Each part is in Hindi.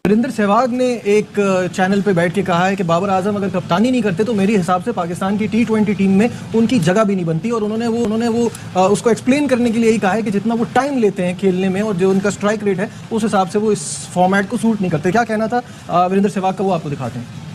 वीरेंद्र सहवाग ने एक चैनल पे बैठ के कहा है कि बाबर आजम अगर कप्तानी नहीं करते तो मेरे हिसाब से पाकिस्तान की T20 टीम में उनकी जगह भी नहीं बनती। और उन्होंने वो उसको एक्सप्लेन करने के लिए यही कहा है कि जितना वो टाइम लेते हैं खेलने में और जो उनका स्ट्राइक रेट है उस हिसाब से वो इस फॉर्मेट को सूट नहीं करते। क्या कहना था वीरेंद्र सहवाग का, वो आपको दिखाते हैं।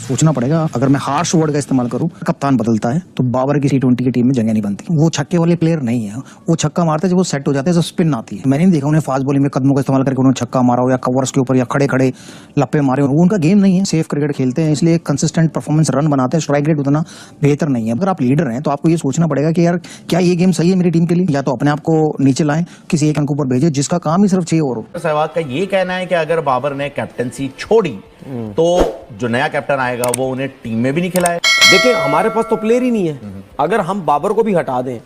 सोचना पड़ेगा, अगर मैं हार्श वर्ड का इस्तेमाल करूं, कप्तान बदलता है तो बाबर की T20 की टीम में जगह नहीं बनती। वो छक्के वाले प्लेयर नहीं है, वो छक्का मारते हैं जब वो सेट हो जाते हैं, जब स्पिन आती है। मैंने नहीं देखा उन्हें फास्ट बॉलिंग में कदमों का इस्तेमाल करके उन्होंने छक्का मारा हो या कवर्स के ऊपर या खड़े खड़े लप्पे मारे हो। वो उनका गेम नहीं है। सेफ क्रिकेट खेलते हैं, इसलिए कंसिस्टेंट परफॉर्मेंस रन बनाते हैं, स्ट्राइक रेट उतना बेहतर नहीं है। अगर आप लीडर हैं तो आपको ये सोचना पड़ेगा कि यार क्या ये गेम सही है मेरी टीम के लिए, या तो अपने आप को नीचे लाएं, किसी एक अंक ऊपर भेजे जिसका काम ही सिर्फ 6 ओवर हो। सहवाग का ये कहना है कि अगर बाबर ने कैप्टनसी छोड़ी तो जो नया कैप्टन आएगा वो उन्हें टीम में भी नहीं खिलाए। देखिए हमारे पास तो प्लेयर ही नहीं है। अगर हम बाबर को भी हटा दें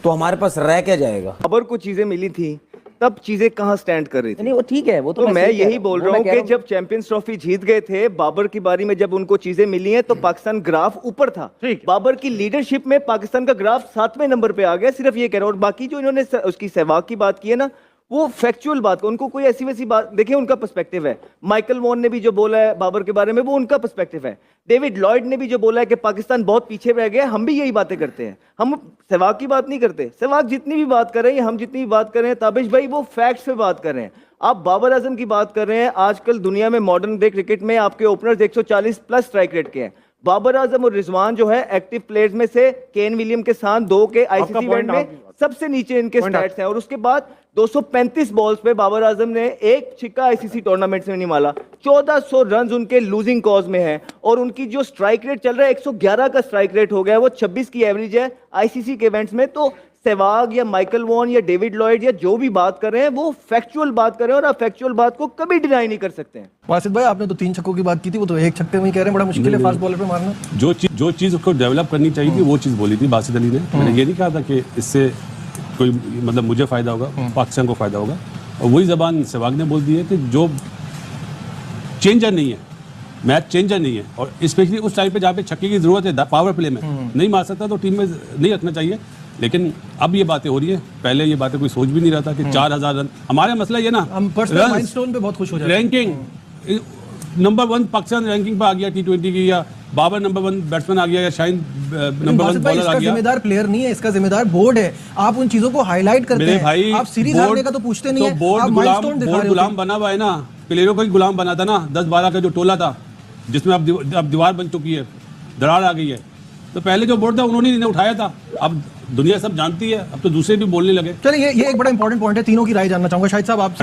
तो हमारे पास रह क्या जाएगा। बाबर को चीजें मिली थी तब चीजें कहां स्टैंड कर रही थी। नहीं वो ठीक है, वो तो मैं यही बोल रहा हूं कि जब चैंपियंस ट्रॉफी जीत गए थे बाबर की बारी में, जब उनको चीजें मिली हैं तो पाकिस्तान ग्राफ ऊपर था। बाबर की लीडरशिप में पाकिस्तान का ग्राफ 7वें नंबर पे आ गया। सिर्फ ये कह रहा हूं। और बाकी जो इन्होंने उसकी सहवाग की बात की है ना, वो फैक्चुअल बात का, उनको कोई ऐसी वैसी बात, देखिए उनका पर्सपेक्टिव है। माइकल वॉन ने भी जो बोला है बाबर के बारे में वो उनका पर्सपेक्टिव है। डेविड लॉयड ने भी जो बोला है कि पाकिस्तान बहुत पीछे रह गया, हम भी यही बातें करते हैं। हम सहवाग की बात नहीं करते। सहवाग जितनी भी बात कर रहे हैं, हम जितनी भी बात कर रहे हैं, ताबिश भाई वो फैक्ट्स पे बात कर रहे हैं। आप बाबर आजम की बात कर रहे हैं। आजकल दुनिया में मॉडर्न डे क्रिकेट में आपके ओपनर्स 140 प्लस स्ट्राइक रेट के हैं। बाबर आजम और रिजवान जो है एक्टिव प्लेयर्स में से केन विलियम के साथ 2 के आईसीसी इवेंट में सबसे नीचे इनके स्टैट्स हैं। और उसके बाद 235 बॉल्स पे बाबर आजम ने एक छिक्का आईसीसी टूर्नामेंट्स में नहीं मारा। 1400 रन उनके लूजिंग कॉज में है। और उनकी जो स्ट्राइक रेट चल रहा है 111 का स्ट्राइक रेट हो गया है, वो 26 की एवरेज है आईसीसी के इवेंट्स में। तो सहवाग या माइकल वॉन या डेविड लॉयड या जो भी बात कर रहे हैं वो फैक्चुअल बात कर रहे हैं और आप फैक्चुअल बात को कभी डिनाई नहीं कर सकते हैं। वासिद भाई, आपने तो 3 छक्कों की बात की थी, वो तो एक छक्के में ही कह रहे हैं बड़ा मुश्किल है फास्ट बॉलर पे मारना। जो चीज उसको डेवलप करनी चाहिए थी वो चीज बोली थी बासिद अली ने। मैंने ये नहीं कहा था कि इससे कोई मतलब मुझे फायदा होगा, पाकिस्तान को फायदा होगा। और वही जबान सहवाग ने बोल दी है कि जो चेंजर नहीं है, मैच चेंजर नहीं है, और स्पेशली उस टाइम पे जहाँ पे छक्के की जरूरत है पावर प्ले में नहीं मार सकता तो टीम में नहीं रखना चाहिए। लेकिन अब ये बातें हो रही है, पहले ये बातें कोई सोच भी नहीं रहा था कि 4000 रन। हमारा मसला ये ना, हम पर्सनल माइलस्टोन पे बहुत खुश हो जाते हैं। रैंकिंग नंबर 1 पाकिस्तान रैंकिंग पे आ गया T20 की, या बाबर नंबर 1 बैट्समैन आ गया, या शाहीन नंबर 1 बॉलर आ गया। जिम्मेदार प्लेयर नहीं है, इसका जिम्मेदार बोर्ड है। आप उन चीजों को हाईलाइट करते हैं भाई, आप सीरीज हारने का तो पूछते नहीं है। बोर्ड गुलाम बना हुआ है ना, प्लेयरों का ही गुलाम बना था ना। 10-12 का जो टोला था जिसमें अब दीवार बन चुकी है, दरार आ गई है। तो पहले जो बोर्ड था उन्होंने उठाया था, अब दुनिया सब जानती है, अब तो दूसरे भी बोलने लगे। चलिए ये एक बड़ा इंपॉर्टेंट पॉइंट है, तीनों की राय जानना चाहूंगा। शायद साहब आप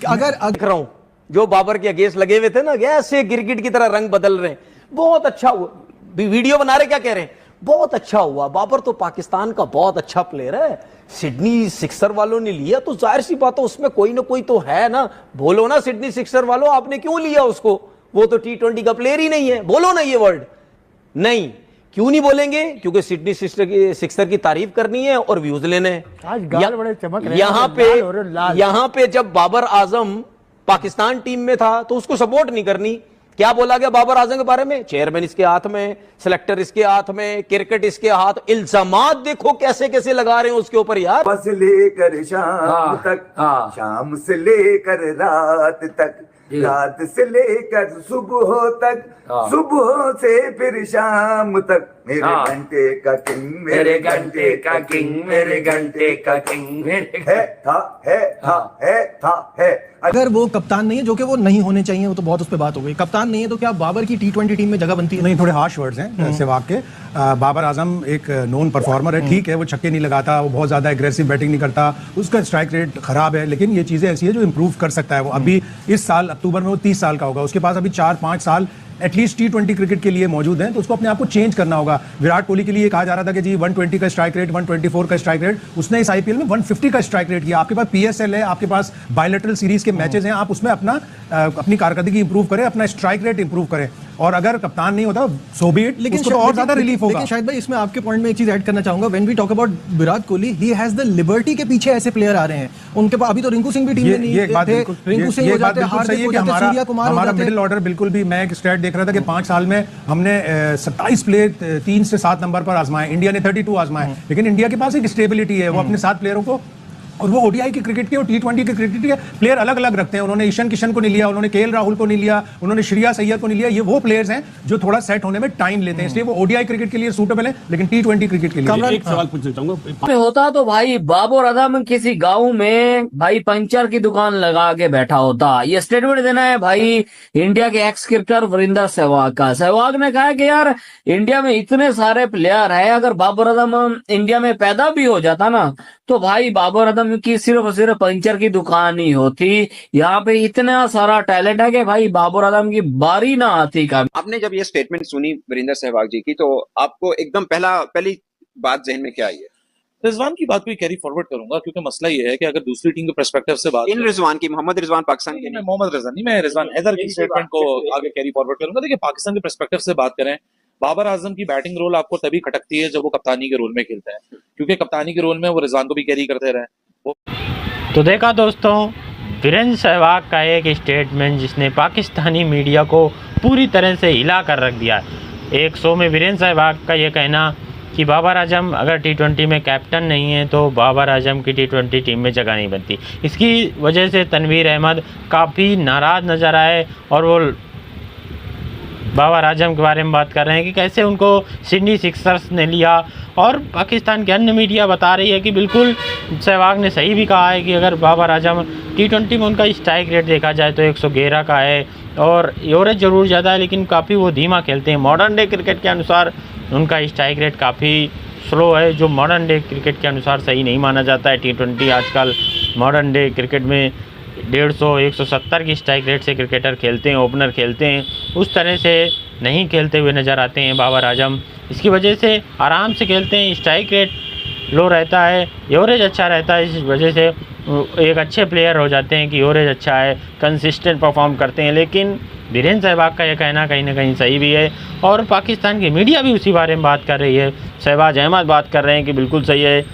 अगर जो बाबर के अगेंस्ट लगे हुए थे ना, ऐसे गिरगिट की तरह रंग बदल रहे हैं, बहुत अच्छा हुआ। वीडियो बना रहे, क्या कह रहे हैं, बहुत अच्छा हुआ। बाबर तो पाकिस्तान का बहुत अच्छा प्लेयर है, सिडनी सिक्सर वालों ने लिया तो जाहिर सी बात है उसमें कोई ना कोई तो है ना। बोलो ना सिडनी सिक्सर वालों, आपने क्यों लिया उसको, वो तो T20 का प्लेयर ही नहीं है। बोलो ना ये वर्ड। नहीं, क्यों नहीं बोलेंगे, क्योंकि सिडनी सिक्सर की तारीफ करनी है और व्यूज लेने हैं। यहाँ पे जब बाबर आजम पाकिस्तान टीम में था तो उसको सपोर्ट नहीं करनी। क्या बोला गया बाबर आजम के बारे में, चेयरमैन इसके हाथ में, सिलेक्टर इसके हाथ में, क्रिकेट इसके हाथ। इल्जामात देखो कैसे कैसे लगा रहे हैं उसके ऊपर यार। बस लेकर शाम तक, शाम से लेकर रात तक, रात से लेकर सुबह तक, सुबह से फिर शाम तक, मेरे घंटे का किंग, मेरे घंटे का किंग, मेरे घंटे का किंग है। अगर वो कप्तान नहीं है, जो कि वो नहीं होने चाहिए, वो तो बहुत उस पर बात हो गई, कप्तान नहीं है तो क्या बाबर की T20 टीम में जगह बनती है? नहीं, थोड़े हार्श वर्ड्स हैं सहवाग के। बाबर आजम एक नोन परफॉर्मर है, ठीक है, वो छक्के नहीं लगाता, वो बहुत ज्यादा एग्रेसिव बैटिंग नहीं करता, उसका स्ट्राइक रेट खराब है, लेकिन ये चीजें ऐसी है जो इंप्रूव कर सकता है। वो अभी इस साल अक्टूबर में वो 30 साल का होगा, उसके पास अभी 4-5 साल एटलीस्ट T20 क्रिकेट के लिए मौजूद हैं, तो उसको अपने आप को चेंज करना होगा। विराट कोहली के लिए कहा जा रहा था कि जी 120 का स्ट्राइक रेट, 124 का स्ट्राइक रेट, उसने इस IPL में 150 का स्ट्राइक रेट किया। आपके पास PSL है, आपके पास बायलैटरल सीरीज के मैचेस हैं, आप उसमें अपनी कारकर्दगी इंप्रूव करें, अपना स्ट्राइक रेट इंप्रूव करें। और अगर कप्तान नहीं होता सो बी इट, लेकिन और ज्यादा रिलीफ होगा। लेकिन शायद भाई इसमें आपके पॉइंट में एक चीज ऐड करना चाहूंगा। When we talk about Virat Kohli, he has the liberty के पीछे ऐसे प्लेयर आ रहे हैं उनके पास। अभी तो रिंकू सिंह भी टीम में नहीं थे, रिंकू सिंह हो जाते हैं, हार्दिक हो जाते हैं, सूर्या कुमार हो जाते हैं। हमारा मिडिल ऑर्डर बिल्कुल भी, मैं एक स्टैट देख रहा था कि 5 साल में हमने 27 प्लेयर 3 से 7 नंबर पर आजमाए। इंडिया ने 32 आजमाए, लेकिन इंडिया के पास एक स्टेबिलिटी है, वो अपने 7 प्लेयरों को और वो ओडीआई की क्रिकेट के और T20 के क्रिकेट के प्लेयर अलग अलग रखते हैं। उन्होंने ईशान किशन को नहीं लिया, उन्होंने केएल राहुल को नहीं लिया, उन्होंने श्रेयस अय्यर को नहीं लिया। ये वो प्लेयर्स हैं जो थोड़ा सेट होने में टाइम लेते हैं, इसलिए वो ओडीआई क्रिकेट के लिए सूटेबल है, लेकिन T20 क्रिकेट के लिए एक सवाल पूछना चाहूंगा। में होता तो भाई बाबर आजम किसी गांव में भाई पंचर की दुकान लगा के बैठा होता। ये स्टेटमेंट देना है भाई इंडिया के एक्स क्रिकेटर वीरेंद्र सहवाग का। सहवाग ने कहा कि यार इंडिया में इतने सारे प्लेयर है, अगर बाबर आजम इंडिया में पैदा भी हो जाता ना तो भाई बाबर आजम की सिर्फ और सिर्फ पंचर की दुकान ही होती। यहाँ पे इतना सारा टैलेंट है कि भाई बाबर आजम की बारी ना आती का। आपने जब ये स्टेटमेंट सुनी वीरेंद्र सहवाग जी की तो आपको एकदम पहली बात जहन में क्या आई है? रिजवान की बात को कैरी फॉरवर्ड करूंगा, क्योंकि मसला ये है कि अगर दूसरी टीम के पर्सपेक्टिव से बात इन रिजवान की, मोहम्मद रिजवान पाकिस्तान के, मैं मोहम्मद रिजवान नहीं, मैं रिजवान हैदर की स्टेटमेंट को आगे कैरी फॉरवर्ड करूंगा। देखिए पाकिस्तान के पर्सपेक्टिव से बात करें, बाबर आजम की बैटिंग रोल आपको तभी खटकती है जब वो कप्तानी के रोल में खेलते हैं, क्योंकि कप्तानी के रोल में वो रिजवान को भी कैरी करते रहे। तो देखा दोस्तों वीरेंद्र सहवाग का एक स्टेटमेंट जिसने पाकिस्तानी मीडिया को पूरी तरह से हिला कर रख दिया। एक शो में वीरेंद्र सहवाग का ये कहना कि बाबर आजम अगर T20 में कैप्टन नहीं है तो बाबर आजम की T20 टीम में जगह नहीं बनती। इसकी वजह से तनवीर अहमद काफ़ी नाराज़ नज़र आए और वो बाबर आजम के बारे में बात कर रहे हैं कि कैसे उनको सिडनी सिक्सर्स ने लिया। और पाकिस्तान के अन्य मीडिया बता रही है कि बिल्कुल सहवाग ने सही भी कहा है कि अगर बाबर आजम T20 में उनका स्ट्राइक रेट देखा जाए तो 111 का है और एवरेज ज़रूर ज़्यादा है लेकिन काफ़ी वो धीमा खेलते हैं। मॉडर्न डे क्रिकेट के अनुसार उनका स्ट्राइक रेट काफ़ी स्लो है, जो मॉडर्न डे क्रिकेट के अनुसार सही नहीं माना जाता है। T20 आजकल मॉडर्न डे क्रिकेट में 150-170 की स्ट्राइक रेट से क्रिकेटर खेलते हैं, ओपनर खेलते हैं, उस तरह से नहीं खेलते हुए नज़र आते हैं बाबर आजम। इसकी वजह से आराम से खेलते हैं, स्ट्राइक रेट लो रहता है, एवरेज अच्छा रहता है, इस वजह से एक अच्छे प्लेयर हो जाते हैं कि एवरेज अच्छा है, कंसिस्टेंट परफॉर्म करते हैं। लेकिन वीरेंद्र सहवाग का यह कहना कहीं ना कहीं सही भी है और पाकिस्तान की मीडिया भी उसी बारे में बात कर रही है। शहबाज अहमद बात कर रहे हैं कि बिल्कुल सही है,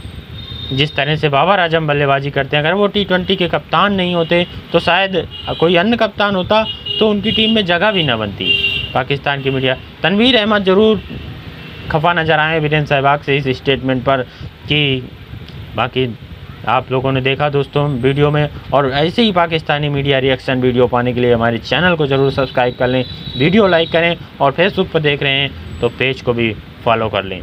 जिस तरह से बाबर आजम बल्लेबाजी करते हैं, अगर वो T20 के कप्तान नहीं होते तो शायद कोई अन्य कप्तान होता तो उनकी टीम में जगह भी न बनती। पाकिस्तान की मीडिया तनवीर अहमद ज़रूर खफा नज़र आए वीरेंद्र सहवाग से इस स्टेटमेंट पर। कि बाकी आप लोगों ने देखा दोस्तों वीडियो में, और ऐसे ही पाकिस्तानी मीडिया रिएक्शन वीडियो पाने के लिए हमारे चैनल को ज़रूर सब्सक्राइब कर लें, वीडियो लाइक करें और फेसबुक पर देख रहे हैं तो पेज को भी फॉलो कर लें।